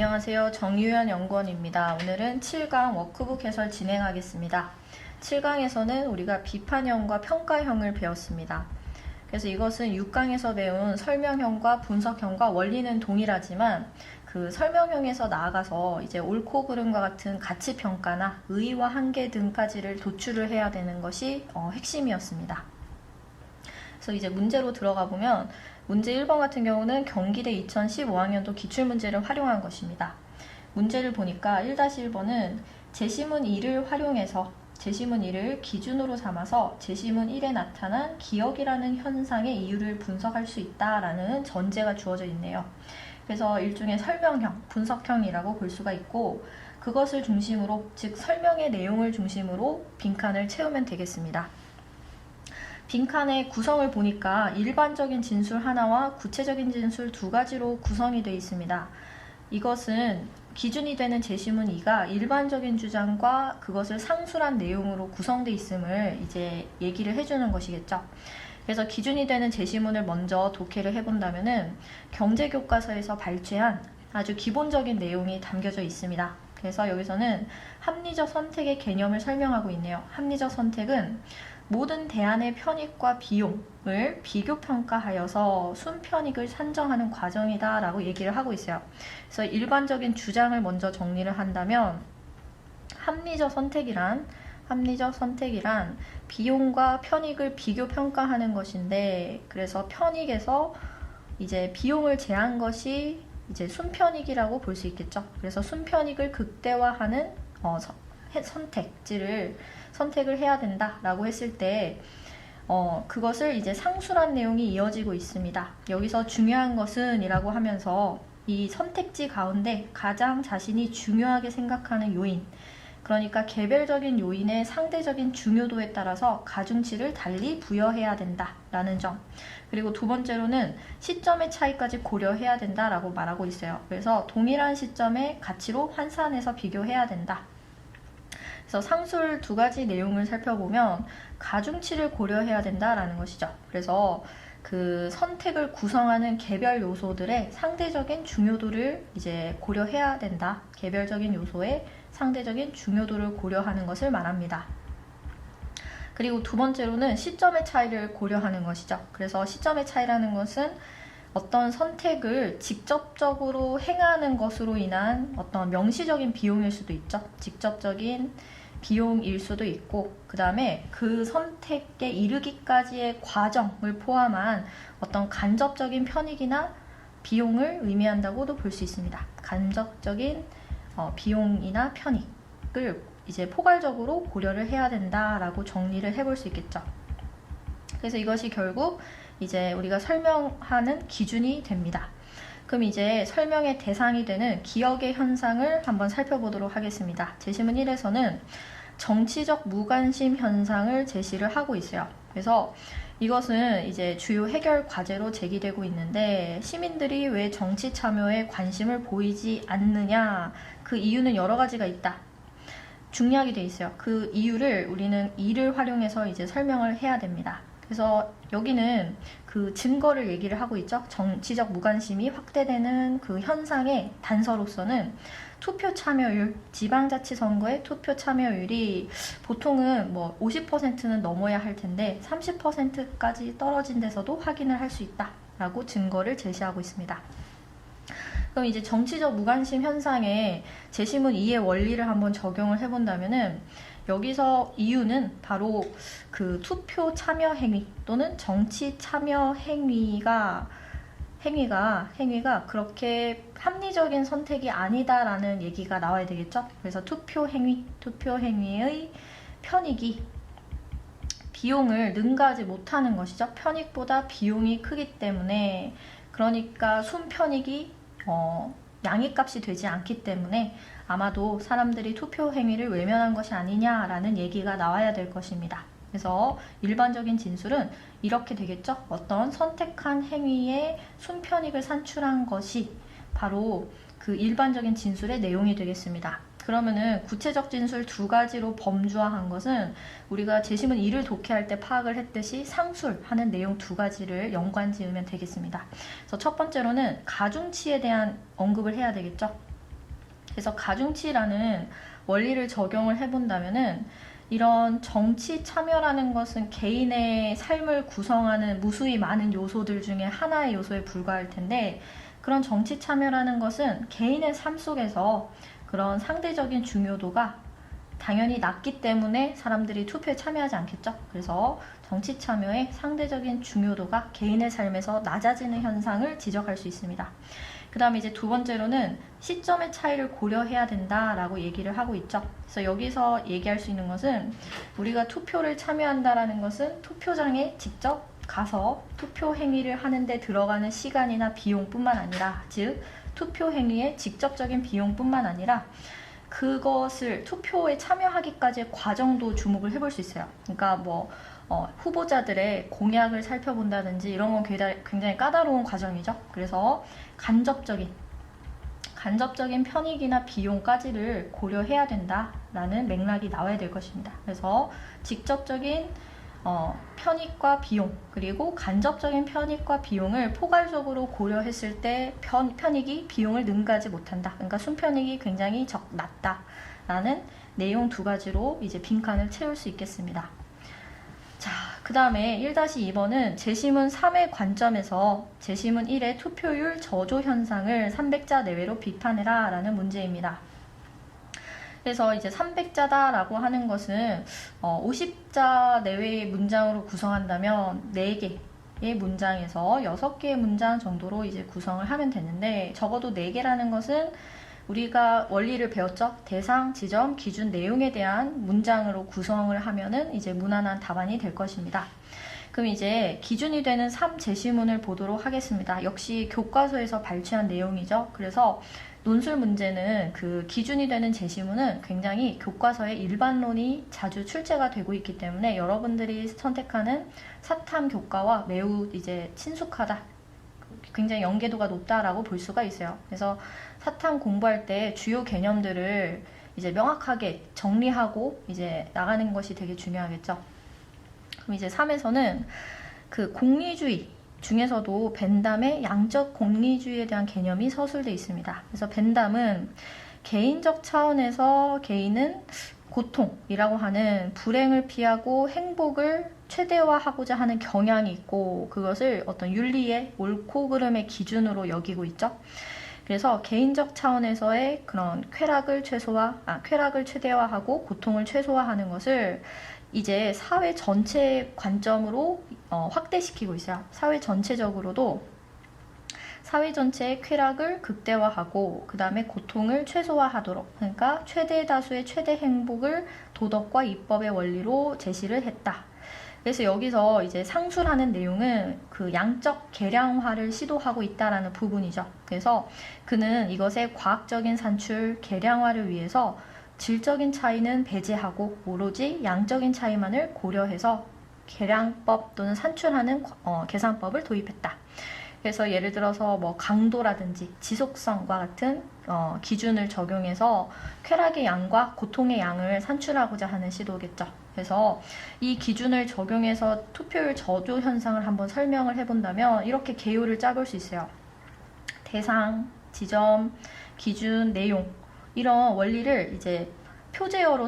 안녕하세요. 정유현 연구원입니다. 오늘은 7강 워크북 해설 진행하겠습니다. 7강에서는 우리가 비판형과 평가형을 배웠습니다. 그래서 이것은 6강에서 배운 설명형과 분석형과 원리는 동일하지만 그 설명형에서 나아가서 이제 옳고 그름과 같은 가치평가나 의의와 한계 등까지를 도출을 해야 되는 것이 핵심이었습니다. 그래서 이제 문제로 들어가 보면 문제 1번 같은 경우는 경기대 2015학년도 기출문제를 활용한 것입니다. 문제를 보니까 1-1번은 제시문 2를 활용해서 제시문 2를 기준으로 삼아서 제시문 1에 나타난 기억이라는 현상의 이유를 분석할 수 있다라는 전제가 주어져 있네요. 그래서 일종의 설명형, 분석형이라고 볼 수가 있고 그것을 중심으로, 즉 설명의 내용을 중심으로 빈칸을 채우면 되겠습니다. 빈칸의 구성을 보니까 일반적인 진술 하나와 구체적인 진술 두 가지로 구성이 되어 있습니다. 이것은 기준이 되는 제시문 2가 일반적인 주장과 그것을 상술한 내용으로 구성되어 있음을 이제 얘기를 해주는 것이겠죠. 그래서 기준이 되는 제시문을 먼저 독해를 해본다면은 경제교과서에서 발췌한 아주 기본적인 내용이 담겨져 있습니다. 그래서 여기서는 합리적 선택의 개념을 설명하고 있네요. 합리적 선택은 모든 대안의 편익과 비용을 비교평가하여서 순편익을 산정하는 과정이다 라고 얘기를 하고 있어요. 그래서 일반적인 주장을 먼저 정리를 한다면 합리적 선택이란 비용과 편익을 비교평가하는 것인데, 그래서 편익에서 이제 비용을 제한 것이 이제 순편익이라고 볼 수 있겠죠. 그래서 순편익을 극대화하는 선택을 해야 된다라고 했을 때 그것을 이제 상술한 내용이 이어지고 있습니다. 여기서 중요한 것은 이라고 하면서 이 선택지 가운데 가장 자신이 중요하게 생각하는 요인, 그러니까 개별적인 요인의 상대적인 중요도에 따라서 가중치를 달리 부여해야 된다라는 점, 그리고 두 번째로는 시점의 차이까지 고려해야 된다라고 말하고 있어요. 그래서 동일한 시점의 가치로 환산해서 비교해야 된다. 그래서 상술 두 가지 내용을 살펴보면 가중치를 고려해야 된다라는 것이죠. 그래서 그 선택을 구성하는 개별 요소들의 상대적인 중요도를 이제 고려해야 된다. 개별적인 요소의 상대적인 중요도를 고려하는 것을 말합니다. 그리고 두 번째로는 시점의 차이를 고려하는 것이죠. 그래서 시점의 차이라는 것은 어떤 선택을 직접적으로 행하는 것으로 인한 어떤 명시적인 비용일 수도 있죠. 직접적인 비용일 수도 있고, 그 다음에 그 선택에 이르기까지의 과정을 포함한 어떤 간접적인 편익이나 비용을 의미한다고도 볼 수 있습니다. 간접적인 비용이나 편익을 이제 포괄적으로 고려를 해야 된다라고 정리를 해볼 수 있겠죠. 그래서 이것이 결국 이제 우리가 설명하는 기준이 됩니다. 그럼 이제 설명의 대상이 되는 기억의 현상을 한번 살펴보도록 하겠습니다. 제시문 1에서는 정치적 무관심 현상을 제시를 하고 있어요. 그래서 이것은 이제 주요 해결 과제로 제기되고 있는데, 시민들이 왜 정치 참여에 관심을 보이지 않느냐, 그 이유는 여러 가지가 있다. 중요하게 돼 있어요. 그 이유를 우리는 이를 활용해서 이제 설명을 해야 됩니다. 그래서 여기는 그 증거를 얘기를 하고 있죠. 정치적 무관심이 확대되는 그 현상의 단서로서는 투표 참여율, 지방자치선거의 투표 참여율이 보통은 뭐 50%는 넘어야 할 텐데 30%까지 떨어진 데서도 확인을 할 수 있다라고 증거를 제시하고 있습니다. 그럼 이제 정치적 무관심 현상에 제시문 2의 원리를 한번 적용을 해본다면은, 여기서 이유는 바로 그 투표 참여 행위 또는 정치 참여 행위가 그렇게 합리적인 선택이 아니다라는 얘기가 나와야 되겠죠. 그래서 투표 행위의 편익이 비용을 능가하지 못하는 것이죠. 편익보다 비용이 크기 때문에, 그러니까 순편익이 양익값이 되지 않기 때문에 아마도 사람들이 투표 행위를 외면한 것이 아니냐라는 얘기가 나와야 될 것입니다. 그래서 일반적인 진술은 이렇게 되겠죠. 어떤 선택한 행위의 순편익을 산출한 것이 바로 그 일반적인 진술의 내용이 되겠습니다. 그러면은 구체적 진술 두 가지로 범주화한 것은 우리가 제시문 2를 독해할 때 파악을 했듯이 상술하는 내용 두 가지를 연관 지으면 되겠습니다. 그래서 첫 번째로는 가중치에 대한 언급을 해야 되겠죠. 그래서 가중치라는 원리를 적용을 해본다면은 이런 정치 참여라는 것은 개인의 삶을 구성하는 무수히 많은 요소들 중에 하나의 요소에 불과할 텐데, 그런 정치 참여라는 것은 개인의 삶 속에서 그런 상대적인 중요도가 당연히 낮기 때문에 사람들이 투표에 참여하지 않겠죠. 그래서 정치 참여의 상대적인 중요도가 개인의 삶에서 낮아지는 현상을 지적할 수 있습니다. 그 다음에 이제 두 번째로는 시점의 차이를 고려해야 된다라고 얘기를 하고 있죠. 그래서 여기서 얘기할 수 있는 것은 우리가 투표를 참여한다라는 것은 투표장에 직접 가서 투표 행위를 하는데 들어가는 시간이나 비용뿐만 아니라, 즉 투표 행위의 직접적인 비용뿐만 아니라 그것을 투표에 참여하기까지의 과정도 주목을 해볼 수 있어요. 그러니까 뭐 후보자들의 공약을 살펴본다든지 이런 건 굉장히 까다로운 과정이죠. 그래서 간접적인 편익이나 비용까지를 고려해야 된다라는 맥락이 나와야 될 것입니다. 그래서 직접적인 편익과 비용, 그리고 간접적인 편익과 비용을 포괄적으로 고려했을 때 편익이 비용을 능가하지 못한다. 그러니까 순편익이 굉장히 낮다라는 내용 두 가지로 이제 빈칸을 채울 수 있겠습니다. 자, 그 다음에 1-2번은 재심문 3의 관점에서 재심문 1의 투표율 저조 현상을 300자 내외로 비판해라 라는 문제입니다. 그래서 이제 300자다라고 하는 것은 50자 내외의 문장으로 구성한다면 4개의 문장에서 6개의 문장 정도로 이제 구성을 하면 되는데, 적어도 4개라는 것은 우리가 원리를 배웠죠. 대상, 지점, 기준, 내용에 대한 문장으로 구성을 하면은 이제 무난한 답안이 될 것입니다. 그럼 이제 기준이 되는 3제시문을 보도록 하겠습니다. 역시 교과서에서 발췌한 내용이죠. 그래서 논술 문제는 그 기준이 되는 제시문은 굉장히 교과서에 일반론이 자주 출제가 되고 있기 때문에 여러분들이 선택하는 사탐 교과와 매우 이제 친숙하다, 굉장히 연계도가 높다라고 볼 수가 있어요. 그래서 사탐 공부할 때 주요 개념들을 이제 명확하게 정리하고 이제 나가는 것이 되게 중요하겠죠. 그럼 이제 3에서는 그 공리주의 중에서도 벤담의 양적 공리주의에 대한 개념이 서술되어 있습니다. 그래서 벤담은 개인적 차원에서 개인은 고통이라고 하는 불행을 피하고 행복을 최대화하고자 하는 경향이 있고, 그것을 어떤 윤리의 옳고 그름의 기준으로 여기고 있죠. 그래서 개인적 차원에서의 그런 쾌락을 최대화하고 고통을 최소화하는 것을 이제 사회 전체의 관점으로 확대시키고 있어요. 사회 전체적으로도 사회 전체의 쾌락을 극대화하고 그 다음에 고통을 최소화하도록, 그러니까 최대 다수의 최대 행복을 도덕과 입법의 원리로 제시를 했다. 그래서 여기서 이제 상술하는 내용은 그 양적 계량화를 시도하고 있다라는 부분이죠. 그래서 그는 이것의 과학적인 산출 계량화를 위해서 질적인 차이는 배제하고 오로지 양적인 차이만을 고려해서 계량법 또는 산출하는 계산법을 도입했다. 그래서 예를 들어서 뭐 강도라든지 지속성과 같은 기준을 적용해서 쾌락의 양과 고통의 양을 산출하고자 하는 시도겠죠. 그래서 이 기준을 적용해서 투표율 저조 현상을 한번 설명을 해본다면 이렇게 개요를 짜볼 수 있어요. 대상, 지점, 기준, 내용, 이런 원리를 이제 표제어로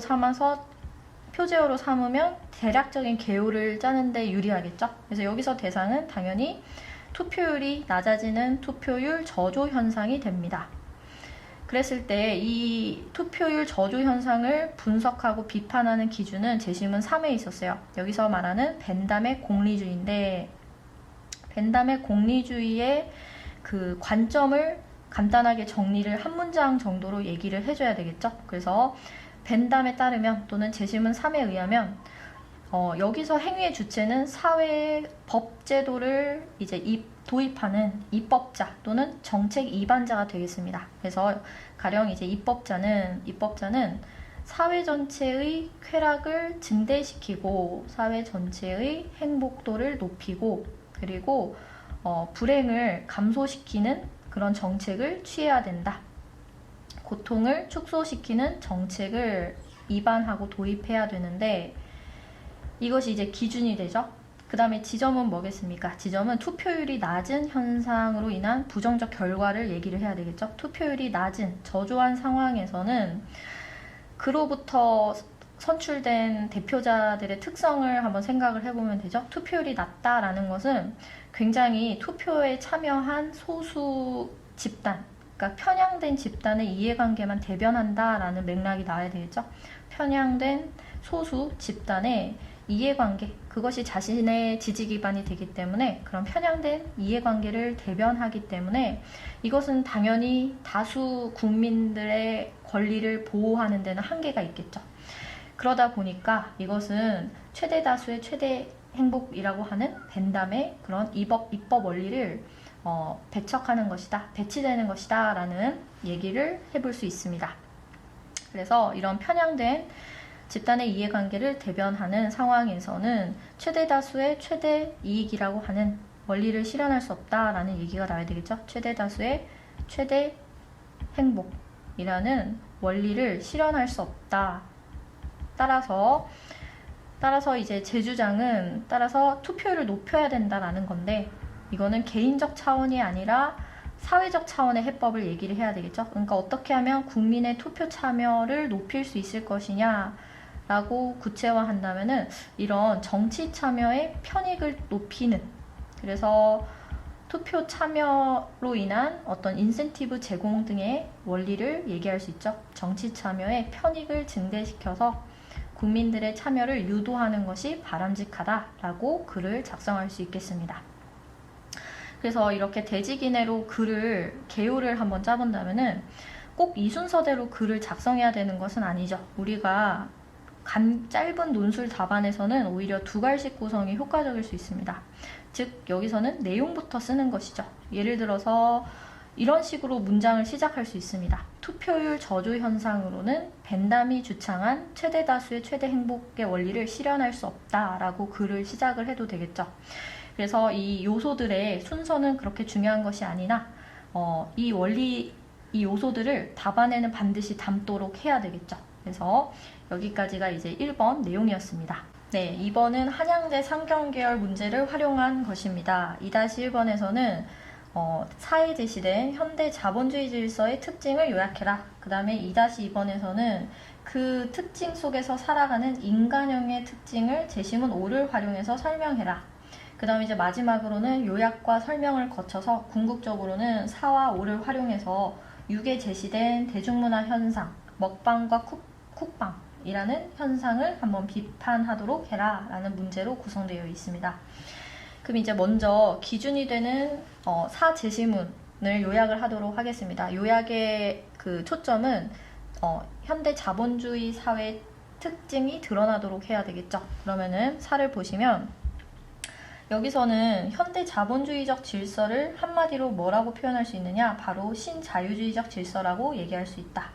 삼으면 대략적인 개요를 짜는데 유리하겠죠. 그래서 여기서 대상은 당연히 투표율이 낮아지는 투표율 저조 현상이 됩니다. 그랬을 때 이 투표율 저조 현상을 분석하고 비판하는 기준은 제시문 3에 있었어요. 여기서 말하는 벤담의 공리주의인데, 벤담의 공리주의의 그 관점을 간단하게 정리를 한 문장 정도로 얘기를 해줘야 되겠죠. 그래서 벤담에 따르면 또는 제시문 3에 의하면 여기서 행위의 주체는 사회의 법제도를 이제 도입하는 입법자 또는 정책 이반자가 되겠습니다. 그래서 가령 이제 입법자는 사회 전체의 쾌락을 증대시키고 사회 전체의 행복도를 높이고 그리고 불행을 감소시키는 그런 정책을 취해야 된다. 고통을 축소시키는 정책을 입안하고 도입해야 되는데, 이것이 이제 기준이 되죠. 그 다음에 지점은 뭐겠습니까? 지점은 투표율이 낮은 현상으로 인한 부정적 결과를 얘기를 해야 되겠죠. 투표율이 낮은 저조한 상황에서는 그로부터 선출된 대표자들의 특성을 한번 생각을 해보면 되죠. 투표율이 낮다라는 것은 굉장히 투표에 참여한 소수 집단, 그러니까 편향된 집단의 이해관계만 대변한다라는 맥락이 나와야 되겠죠. 편향된 소수 집단의 이해관계, 그것이 자신의 지지 기반이 되기 때문에 그런 편향된 이해관계를 대변하기 때문에 이것은 당연히 다수 국민들의 권리를 보호하는 데는 한계가 있겠죠. 그러다 보니까 이것은 최대 다수의 최대 행복이라고 하는 벤담의 그런 입법 원리를 배척하는 것이다, 배치되는 것이다 라는 얘기를 해볼 수 있습니다. 그래서 이런 편향된 집단의 이해관계를 대변하는 상황에서는 최대 다수의 최대 이익이라고 하는 원리를 실현할 수 없다라는 얘기가 나와야 되겠죠. 최대 다수의 최대 행복이라는 원리를 실현할 수 없다. 따라서 이제 제 주장은 따라서 투표율을 높여야 된다라는 건데, 이거는 개인적 차원이 아니라 사회적 차원의 해법을 얘기를 해야 되겠죠. 그러니까 어떻게 하면 국민의 투표 참여를 높일 수 있을 것이냐 라고 구체화한다면은 이런 정치 참여의 편익을 높이는, 그래서 투표 참여로 인한 어떤 인센티브 제공 등의 원리를 얘기할 수 있죠. 정치 참여의 편익을 증대시켜서 국민들의 참여를 유도하는 것이 바람직하다라고 글을 작성할 수 있겠습니다. 그래서 이렇게 대지기내로 개요를 한번 짜본다면은 꼭 이 순서대로 글을 작성해야 되는 것은 아니죠. 우리가 짧은 논술 답안에서는 오히려 두 갈식 구성이 효과적일 수 있습니다. 즉 여기서는 내용부터 쓰는 것이죠. 예를 들어서 이런 식으로 문장을 시작할 수 있습니다. 투표율 저조 현상으로는 벤담이 주창한 최대 다수의 최대 행복의 원리를 실현할 수 없다라고 글을 시작을 해도 되겠죠. 그래서 이 요소들의 순서는 그렇게 중요한 것이 아니나 이 요소들을 답안에는 반드시 담도록 해야 되겠죠. 그래서 여기까지가 이제 1번 내용이었습니다. 네, 2번은 한양대 상경계열 문제를 활용한 것입니다. 2-1번에서는 4에 제시된 현대 자본주의 질서의 특징을 요약해라. 그 다음에 2-2번에서는 그 특징 속에서 살아가는 인간형의 특징을 제시문 5를 활용해서 설명해라. 그 다음에 이제 마지막으로는 요약과 설명을 거쳐서 궁극적으로는 4와 5를 활용해서 6에 제시된 대중문화 현상, 먹방과 쿡방이라는 현상을 한번 비판하도록 해라 라는 문제로 구성되어 있습니다. 그럼 이제 먼저 기준이 되는 4 제시문을 요약을 하도록 하겠습니다. 요약의 그 초점은 현대 자본주의 사회 특징이 드러나도록 해야 되겠죠. 그러면은 4를 보시면 여기서는 현대 자본주의적 질서를 한마디로 뭐라고 표현할 수 있느냐? 바로 신자유주의적 질서라고 얘기할 수 있다.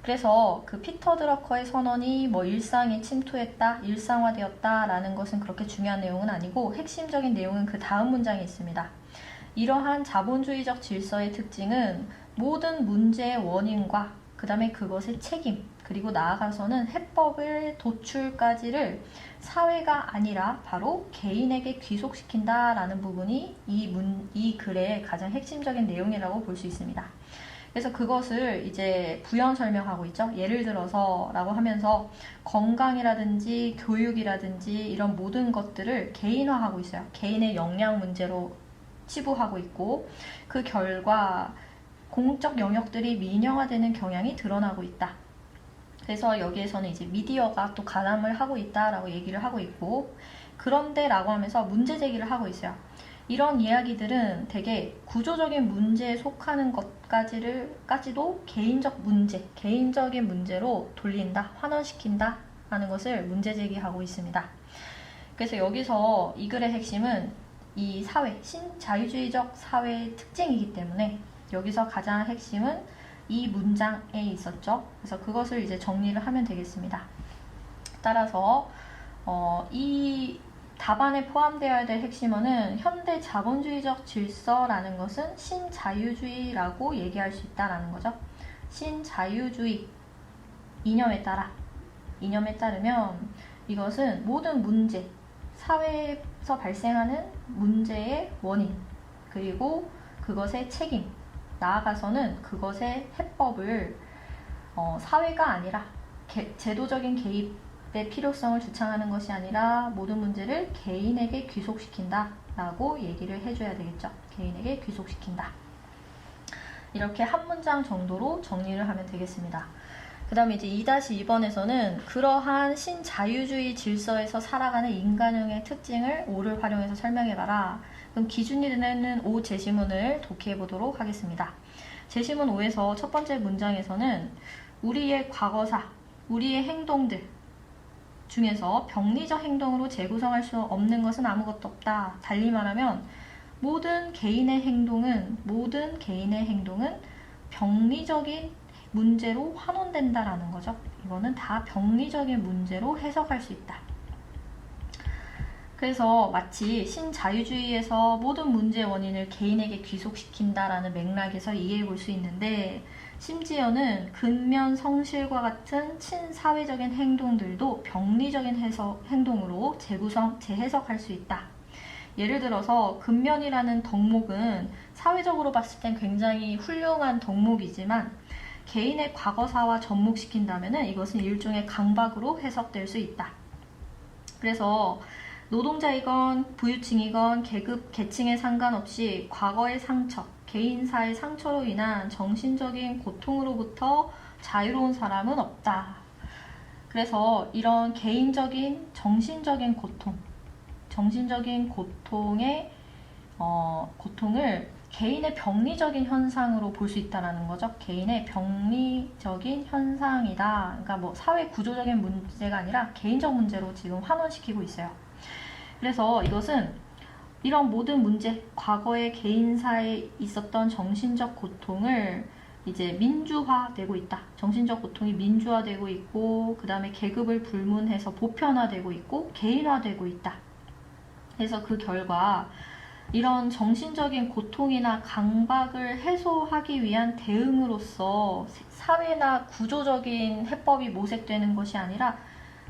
그래서 그 피터 드러커의 선언이 일상에 침투했다, 일상화되었다 라는 것은 그렇게 중요한 내용은 아니고 핵심적인 내용은 그 다음 문장에 있습니다. 이러한 자본주의적 질서의 특징은 모든 문제의 원인과 그 다음에 그것의 책임, 그리고 나아가서는 해법의 도출까지를 사회가 아니라 바로 개인에게 귀속시킨다 라는 부분이 이 글의 가장 핵심적인 내용이라고 볼 수 있습니다. 그래서 그것을 이제 부연 설명하고 있죠. 예를 들어서 라고 하면서 건강이라든지 교육이라든지 이런 모든 것들을 개인화하고 있어요. 개인의 역량 문제로 치부하고 있고 그 결과 공적 영역들이 민영화되는 경향이 드러나고 있다. 그래서 여기에서는 이제 미디어가 또 가담을 하고 있다라고 얘기를 하고 있고, 그런데 라고 하면서 문제 제기를 하고 있어요. 이런 이야기들은 되게 구조적인 문제에 속하는 것까지도 개인적인 문제로 돌린다, 환원시킨다 라는 것을 문제 제기하고 있습니다. 그래서 여기서 이 글의 핵심은 이 사회, 신자유주의적 사회의 특징이기 때문에 여기서 가장 핵심은 이 문장에 있었죠. 그래서 그것을 이제 정리를 하면 되겠습니다. 따라서 이 답안에 포함되어야 될 핵심어는 현대 자본주의적 질서라는 것은 신자유주의라고 얘기할 수 있다라는 거죠. 신자유주의 이념에 따르면 이것은 모든 문제, 통해서 발생하는 문제의 원인, 그리고 그것의 책임, 나아가서는 그것의 해법을 사회가 아니라 제도적인 개입의 필요성을 주창하는 것이 아니라 모든 문제를 개인에게 귀속시킨다 라고 얘기를 해줘야 되겠죠. 개인에게 귀속시킨다. 이렇게 한 문장 정도로 정리를 하면 되겠습니다. 그 다음에 이제 2-2번에서는 그러한 신자유주의 질서에서 살아가는 인간형의 특징을 5를 활용해서 설명해봐라. 그럼 기준이 되는 5 제시문을 독해해 보도록 하겠습니다. 제시문 5에서 첫 번째 문장에서는 우리의 과거사, 우리의 행동들 중에서 병리적 행동으로 재구성할 수 없는 것은 아무것도 없다. 달리 말하면 모든 개인의 행동은 병리적인 문제로 환원된다라는 거죠. 이거는 다 병리적인 문제로 해석할 수 있다. 그래서 마치 신자유주의에서 모든 문제의 원인을 개인에게 귀속시킨다라는 맥락에서 이해해 볼 수 있는데, 심지어는 근면 성실과 같은 친사회적인 행동들도 병리적인 행동으로 재해석할 수 있다. 예를 들어서 근면이라는 덕목은 사회적으로 봤을 땐 굉장히 훌륭한 덕목이지만 개인의 과거사와 접목시킨다면 이것은 일종의 강박으로 해석될 수 있다. 그래서 노동자이건 부유층이건 계급, 계층에 상관없이 과거의 상처, 개인사의 상처로 인한 정신적인 고통으로부터 자유로운 사람은 없다. 그래서 이런 개인적인 정신적인 고통을 개인의 병리적인 현상으로 볼 수 있다는 거죠. 개인의 병리적인 현상이다. 그러니까 뭐 사회 구조적인 문제가 아니라 개인적 문제로 지금 환원시키고 있어요. 그래서 이것은 이런 모든 문제, 과거의 개인사에 있었던 정신적 고통을 이제 민주화되고 있다. 정신적 고통이 민주화되고 있고, 그 다음에 계급을 불문해서 보편화되고 있고, 개인화되고 있다. 그래서 그 결과 이런 정신적인 고통이나 강박을 해소하기 위한 대응으로서 사회나 구조적인 해법이 모색되는 것이 아니라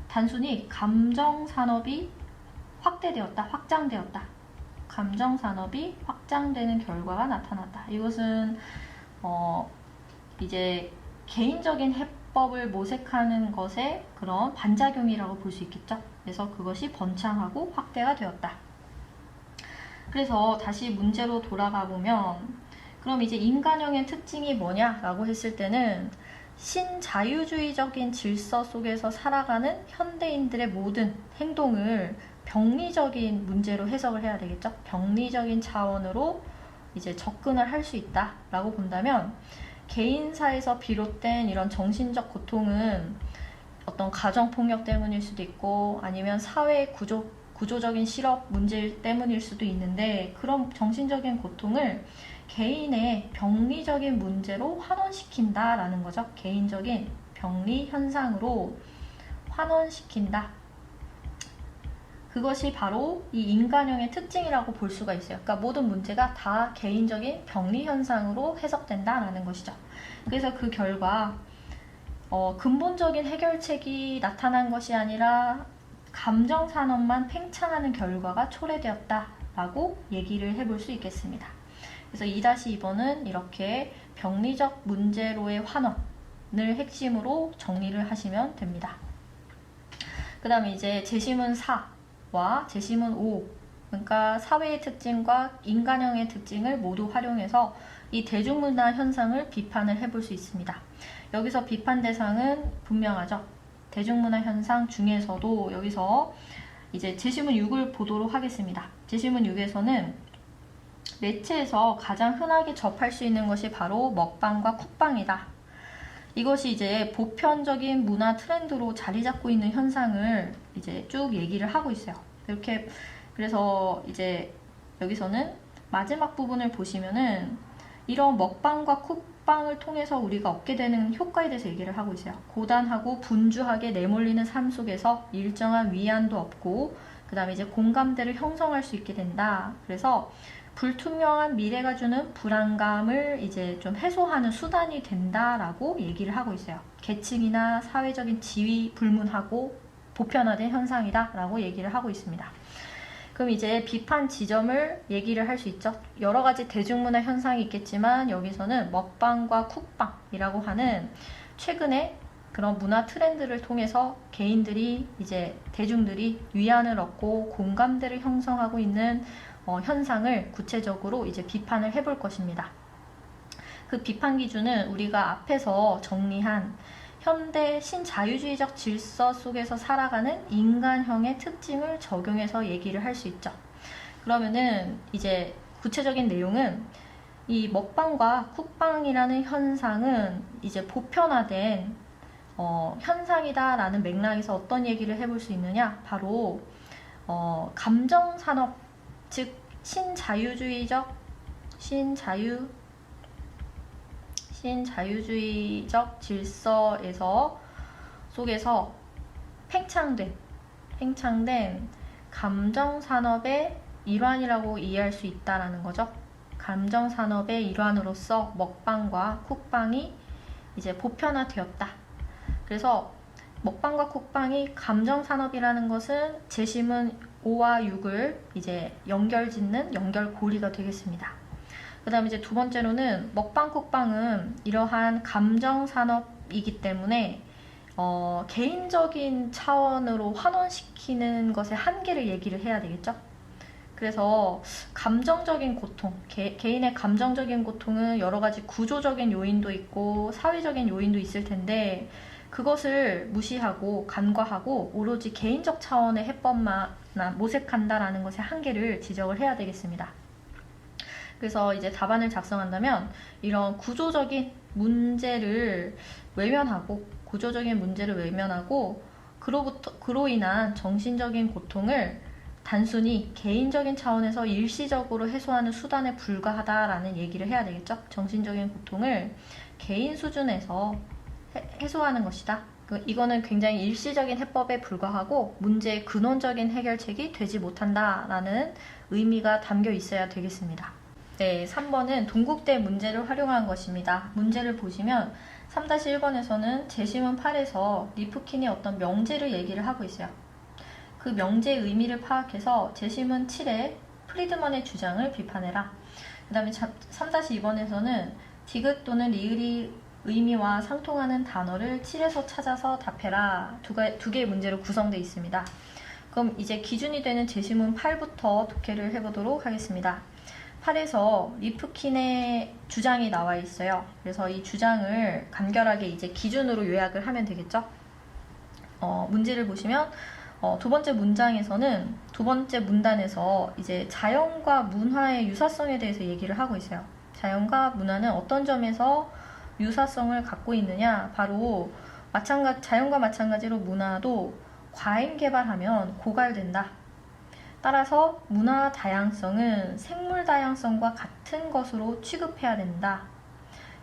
단순히 감정산업이 확장되었다. 감정산업이 확장되는 결과가 나타났다. 이것은 이제 개인적인 해법을 모색하는 것의 그런 반작용이라고 볼 수 있겠죠. 그래서 그것이 번창하고 확대가 되었다. 그래서 다시 문제로 돌아가 보면, 그럼 이제 인간형의 특징이 뭐냐라고 했을 때는 신자유주의적인 질서 속에서 살아가는 현대인들의 모든 행동을 병리적인 문제로 해석을 해야 되겠죠. 병리적인 차원으로 이제 접근을 할 수 있다라고 본다면, 개인사에서 비롯된 이런 정신적 고통은 어떤 가정폭력 때문일 수도 있고, 아니면 사회 구조적인 실업 문제 때문일 수도 있는데, 그런 정신적인 고통을 개인의 병리적인 문제로 환원시킨다라는 거죠. 개인적인 병리 현상으로 환원시킨다. 그것이 바로 이 인간형의 특징이라고 볼 수가 있어요. 그러니까 모든 문제가 다 개인적인 병리 현상으로 해석된다라는 것이죠. 그래서 그 결과 근본적인 해결책이 나타난 것이 아니라 감정산업만 팽창하는 결과가 초래되었다라고 얘기를 해볼 수 있겠습니다. 그래서 2-2번은 이렇게 병리적 문제로의 환원을 핵심으로 정리를 하시면 됩니다. 그 다음에 이제 제시문 4와 제시문 5, 그러니까 사회의 특징과 인간형의 특징을 모두 활용해서 이 대중문화 현상을 비판을 해볼 수 있습니다. 여기서 비판 대상은 분명하죠. 대중문화 현상 중에서도 여기서 이제 제시문 6을 보도록 하겠습니다. 제시문 6에서는 매체에서 가장 흔하게 접할 수 있는 것이 바로 먹방과 쿡방이다. 이것이 이제 보편적인 문화 트렌드로 자리 잡고 있는 현상을 이제 쭉 얘기를 하고 있어요. 이렇게 그래서 이제 여기서는 마지막 부분을 보시면은 이런 먹방과 쿡방을 통해서 우리가 얻게 되는 효과에 대해서 얘기를 하고 있어요. 고단하고 분주하게 내몰리는 삶 속에서 일정한 위안도 없고, 그 다음에 이제 공감대를 형성할 수 있게 된다. 그래서 불투명한 미래가 주는 불안감을 이제 좀 해소하는 수단이 된다라고 얘기를 하고 있어요. 계층이나 사회적인 지위 불문하고 보편화된 현상이다 라고 얘기를 하고 있습니다. 그럼 이제 비판 지점을 얘기를 할 수 있죠. 여러 가지 대중문화 현상이 있겠지만 여기서는 먹방과 쿡방이라고 하는 최근에 그런 문화 트렌드를 통해서 개인들이 이제 대중들이 위안을 얻고 공감대를 형성하고 있는 현상을 구체적으로 이제 비판을 해볼 것입니다. 그 비판 기준은 우리가 앞에서 정리한 현대 신자유주의적 질서 속에서 살아가는 인간형의 특징을 적용해서 얘기를 할 수 있죠. 그러면은 이제 구체적인 내용은 이 먹방과 쿡방이라는 현상은 이제 보편화된 현상이다라는 맥락에서 어떤 얘기를 해볼 수 있느냐? 바로 감정산업, 즉 신자유주의적 질서에서 속에서 팽창된 감정산업의 일환이라고 이해할 수 있다라는 거죠. 감정산업의 일환으로서 먹방과 쿡방이 이제 보편화되었다. 그래서 먹방과 쿡방이 감정산업이라는 것은 재심은 5와 6을 이제 연결짓는 연결고리가 되겠습니다. 그 다음에 이제 두 번째로는 먹방, 쿡방은 이러한 감정산업이기 때문에 개인적인 차원으로 환원시키는 것의 한계를 얘기를 해야 되겠죠. 그래서 감정적인 고통, 개인의 감정적인 고통은 여러 가지 구조적인 요인도 있고 사회적인 요인도 있을 텐데 그것을 무시하고 간과하고 오로지 개인적 차원의 해법만 모색한다라는 것의 한계를 지적을 해야 되겠습니다. 그래서 이제 답안을 작성한다면 이런 구조적인 문제를 외면하고 그로 인한 정신적인 고통을 단순히 개인적인 차원에서 일시적으로 해소하는 수단에 불과하다라는 얘기를 해야 되겠죠. 정신적인 고통을 개인 수준에서 해소하는 것이다. 이거는 굉장히 일시적인 해법에 불과하고 문제의 근원적인 해결책이 되지 못한다라는 의미가 담겨 있어야 되겠습니다. 네, 3번은 동국대 문제를 활용한 것입니다. 문제를 보시면 3-1번에서는 재심은 8에서 리프킨의 어떤 명제를 얘기를 하고 있어요. 그 명제의 의미를 파악해서 재심은 7에 프리드먼의 주장을 비판해라. 그 다음에 3-2번에서는 디귿 또는 리을이 의미와 상통하는 단어를 7에서 찾아서 답해라. 두 개의 문제로 구성되어 있습니다. 그럼 이제 기준이 되는 재심은 8부터 독해를 해보도록 하겠습니다. 8에서 리프킨의 주장이 나와 있어요. 그래서 이 주장을 간결하게 이제 기준으로 요약을 하면 되겠죠. 문제를 보시면 두 번째 문장에서는 두 번째 문단에서 이제 자연과 문화의 유사성에 대해서 얘기를 하고 있어요. 자연과 문화는 어떤 점에서 유사성을 갖고 있느냐? 바로 자연과 마찬가지로 문화도 과잉 개발하면 고갈된다. 따라서 문화 다양성은 생물 다양성과 같은 것으로 취급해야 된다.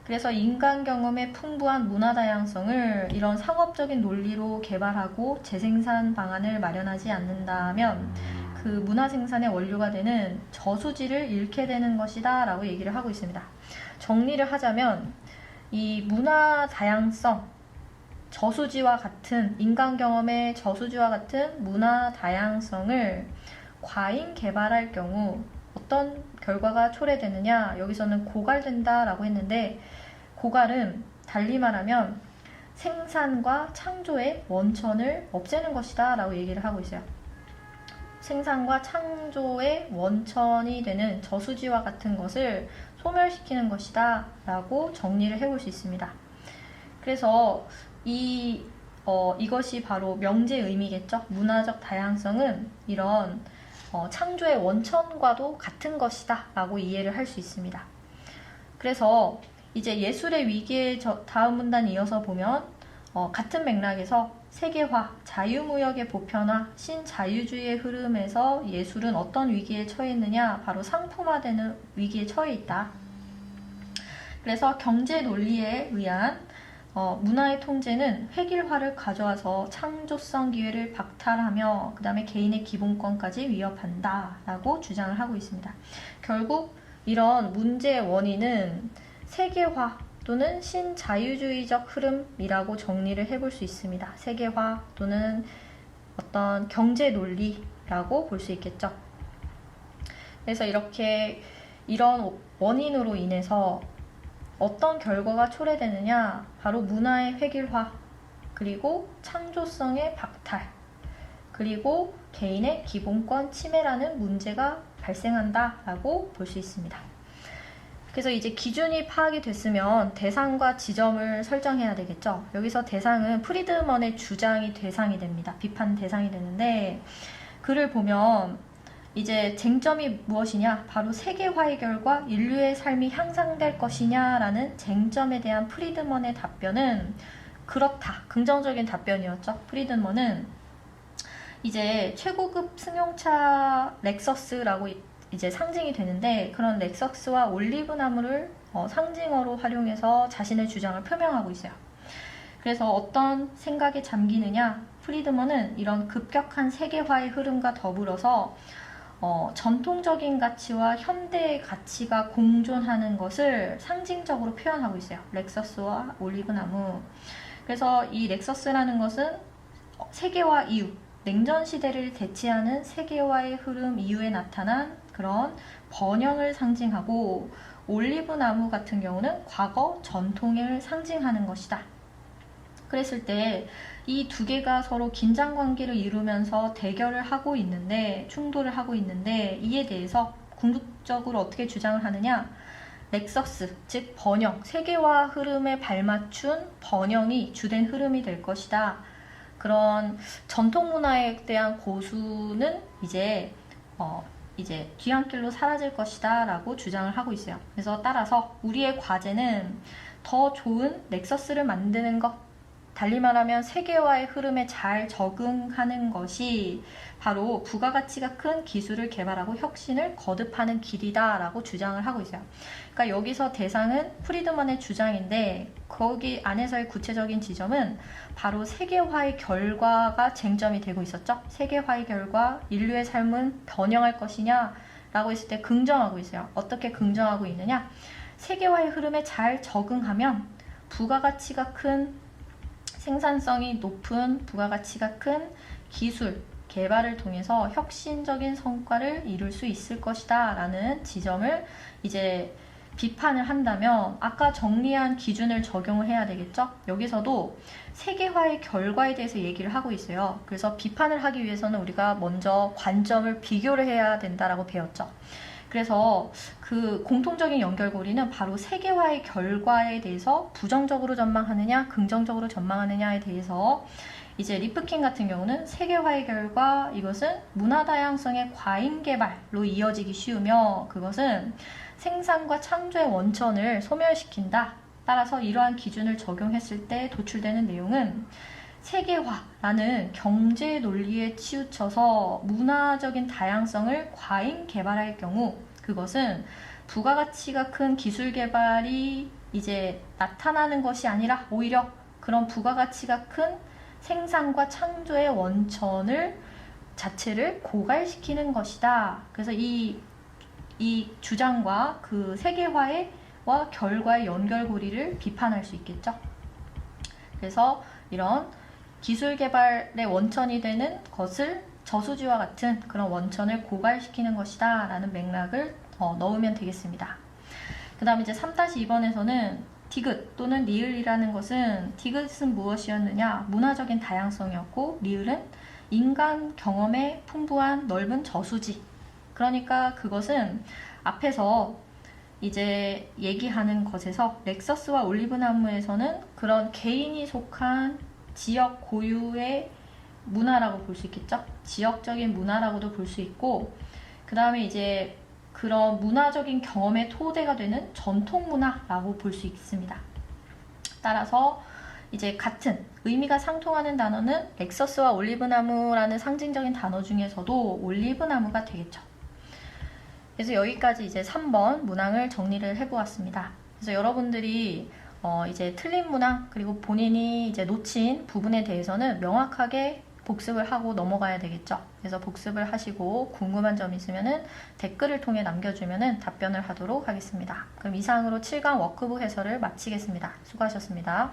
그래서 인간 경험의 풍부한 문화 다양성을 이런 상업적인 논리로 개발하고 재생산 방안을 마련하지 않는다면 그 문화 생산의 원료가 되는 저수지를 잃게 되는 것이다 라고 얘기를 하고 있습니다. 정리를 하자면 이 문화 다양성, 저수지와 같은 인간 경험의 저수지와 같은 문화 다양성을 과잉 개발할 경우 어떤 결과가 초래되느냐? 여기서는 고갈된다 라고 했는데 고갈은 달리 말하면 생산과 창조의 원천을 없애는 것이다 라고 얘기를 하고 있어요. 생산과 창조의 원천이 되는 저수지와 같은 것을 소멸시키는 것이다 라고 정리를 해볼 수 있습니다. 그래서 이것이 바로 명제의 의미겠죠. 문화적 다양성은 이런 창조의 원천과도 같은 것이다 라고 이해를 할 수 있습니다. 그래서 이제 예술의 위기의 다음 문단 이어서 보면 같은 맥락에서 세계화, 자유무역의 보편화, 신자유주의의 흐름에서 예술은 어떤 위기에 처해 있느냐? 바로 상품화되는 위기에 처해 있다. 그래서 경제 논리에 의한 문화의 통제는 획일화를 가져와서 창조성 기회를 박탈하며 그 다음에 개인의 기본권까지 위협한다 라고 주장을 하고 있습니다. 결국 이런 문제의 원인은 세계화 또는 신자유주의적 흐름이라고 정리를 해볼 수 있습니다. 세계화 또는 어떤 경제 논리라고 볼 수 있겠죠. 그래서 이렇게 이런 원인으로 인해서 어떤 결과가 초래되느냐? 바로 문화의 획일화, 그리고 창조성의 박탈, 그리고 개인의 기본권 침해라는 문제가 발생한다라고 볼 수 있습니다. 그래서 이제 기준이 파악이 됐으면 대상과 지점을 설정해야 되겠죠. 여기서 대상은 프리드먼의 주장이 대상이 됩니다. 비판 대상이 되는데, 글을 보면 이제 쟁점이 무엇이냐? 바로 세계화의 결과 인류의 삶이 향상될 것이냐라는 쟁점에 대한 프리드먼의 답변은 그렇다. 긍정적인 답변이었죠. 프리드먼은 이제 최고급 승용차 렉서스라고 이제 상징이 되는데, 그런 렉서스와 올리브 나무를 상징어로 활용해서 자신의 주장을 표명하고 있어요. 그래서 어떤 생각에 잠기느냐? 프리드먼은 이런 급격한 세계화의 흐름과 더불어서 전통적인 가치와 현대의 가치가 공존하는 것을 상징적으로 표현하고 있어요. 렉서스와 올리브나무. 그래서 이 렉서스라는 것은 세계화 이후, 냉전 시대를 대체하는 세계화의 흐름 이후에 나타난 그런 번영을 상징하고, 올리브나무 같은 경우는 과거 전통을 상징하는 것이다. 그랬을 때 이 두 개가 서로 긴장 관계를 이루면서 대결을 하고 있는데, 충돌을 하고 있는데, 이에 대해서 궁극적으로 어떻게 주장을 하느냐? 렉서스, 즉 번영, 세계화 흐름에 발맞춘 번영이 주된 흐름이 될 것이다. 그런 전통 문화에 대한 고수는 이제 뒤안길로 사라질 것이다 라고 주장을 하고 있어요. 그래서 따라서 우리의 과제는 더 좋은 렉서스를 만드는 것, 달리 말하면 세계화의 흐름에 잘 적응하는 것이 바로 부가가치가 큰 기술을 개발하고 혁신을 거듭하는 길이다 라고 주장을 하고 있어요. 그러니까 여기서 대상은 프리드먼의 주장인데, 거기 안에서의 구체적인 지점은 바로 세계화의 결과가 쟁점이 되고 있었죠. 세계화의 결과, 인류의 삶은 번영할 것이냐 라고 했을 때 긍정하고 있어요. 어떻게 긍정하고 있느냐? 세계화의 흐름에 잘 적응하면 부가가치가 큰, 생산성이 높은, 부가가치가 큰 기술 개발을 통해서 혁신적인 성과를 이룰 수 있을 것이다 라는 지점을 이제 비판을 한다면, 아까 정리한 기준을 적용을 해야 되겠죠. 여기서도 세계화의 결과에 대해서 얘기를 하고 있어요. 그래서 비판을 하기 위해서는 우리가 먼저 관점을 비교를 해야 된다라고 배웠죠. 그래서 그 공통적인 연결고리는 바로 세계화의 결과에 대해서 부정적으로 전망하느냐, 긍정적으로 전망하느냐에 대해서 이제 리프킨 같은 경우는 세계화의 결과, 이것은 문화 다양성의 과잉 개발로 이어지기 쉬우며 그것은 생산과 창조의 원천을 소멸시킨다. 따라서 이러한 기준을 적용했을 때 도출되는 내용은 세계화라는 경제 논리에 치우쳐서 문화적인 다양성을 과잉 개발할 경우, 그것은 부가가치가 큰 기술 개발이 이제 나타나는 것이 아니라 오히려 그런 부가가치가 큰 생산과 창조의 원천을 자체를 고갈시키는 것이다. 그래서 이 주장과 그 세계화와 결과의 연결고리를 비판할 수 있겠죠. 그래서 이런 기술 개발의 원천이 되는 것을 저수지와 같은 그런 원천을 고갈시키는 것이다 라는 맥락을 넣으면 되겠습니다. 그 다음에 이제 3-2번에서는 디귿 또는 리을이라는 것은, 디귿은 무엇이었느냐? 문화적인 다양성이었고, 리을은 인간 경험의 풍부한 넓은 저수지. 그러니까 그것은 앞에서 이제 얘기하는 것에서 렉서스와 올리브나무에서는 그런 개인이 속한 지역 고유의 문화라고 볼 수 있겠죠. 지역적인 문화라고도 볼 수 있고, 그 다음에 이제 그런 문화적인 경험의 토대가 되는 전통 문화라고 볼 수 있습니다. 따라서 이제 같은 의미가 상통하는 단어는 렉서스와 올리브나무라는 상징적인 단어 중에서도 올리브나무가 되겠죠. 그래서 여기까지 이제 3번 문항을 정리를 해보았습니다. 그래서 여러분들이 이제 틀린 문항, 그리고 본인이 이제 놓친 부분에 대해서는 명확하게 복습을 하고 넘어가야 되겠죠. 그래서 복습을 하시고 궁금한 점 있으면은 댓글을 통해 남겨주면은 답변을 하도록 하겠습니다. 그럼 이상으로 7강 워크북 해설을 마치겠습니다. 수고하셨습니다.